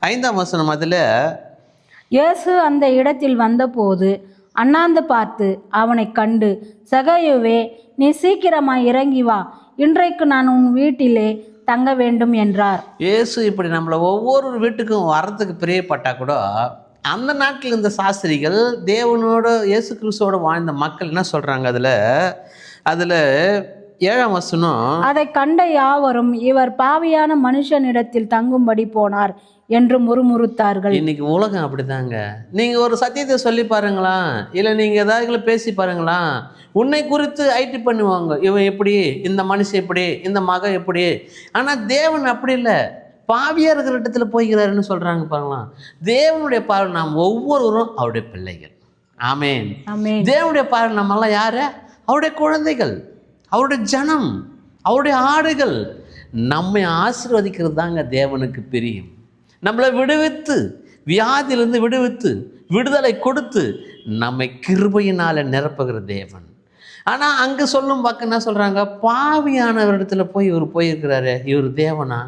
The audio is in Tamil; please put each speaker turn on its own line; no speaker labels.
5ஆம் வசனம். அதில்
இயேசு அந்த இடத்தில் வந்தபோது அண்ணாந்து பார்த்து அவனை கண்டு, சகேயுவே, நீ சீக்கிரமாய் இறங்கி வா, இன்றைக்கு நான் உன் வீட்டிலே தங்க வேண்டும் என்றார்.
இயேசு இப்படி நம்மளை ஒவ்வொரு வீட்டுக்கும் வர்றதுக்கு பிரியப்பட்டா கூட, அந்த நாட்டில் இந்த சாஸ்திரிகள் தேவனோட இயேசு கிறிஸ்துவோட வாழ்ந்த மக்கள் என்ன சொல்கிறாங்க? அதில் 7ஆம் வசனம்,
அதை கண்ட யாவரும் இவர் பாவியான மனுஷனிடத்தில் தங்கும்படி போனார் என்று முறுமுறுத்தார்கள்.
இன்னைக்கு உலகம் அப்படிதாங்க. நீங்கள் ஒரு சத்தியத்தை சொல்லி பாருங்களா, இல்லை நீங்கள் ஏதாவது பேசி பாருங்களா, உன்னை குறித்து ஐடி பண்ணுவாங்க. இவன் எப்படி, இந்த மனுஷன் எப்படி, இந்த மகன் எப்படி. ஆனால் தேவன் அப்படி இல்லை, பாவியாக இருக்கிற இடத்துல போய்கிறாருன்னு சொல்கிறாங்க பாருங்களாம். தேவனுடைய பார்வை நாம் ஒவ்வொருவரும் அவருடைய பிள்ளைகள். ஆமேன். தேவனுடைய பார்வை நம்மெல்லாம் யார்? அவருடைய குழந்தைகள், அவருடைய ஜனம், அவருடைய ஆடுகள். நம்மை ஆசீர்வதிக்கிறது தாங்க தேவனுக்கு பிரியம். நம்மளை விடுவித்து, வியாதியிலிருந்து விடுவித்து, விடுதலை கொடுத்து நம்மை கிருபையினால் நிரப்புகிற தேவன். ஆனால் அங்கே சொல்லும் பக்கம் என்ன சொல்கிறாங்க? பாவியானவரிடத்துல போய் இவர் போயிருக்கிறாரு, இவர் தேவனா?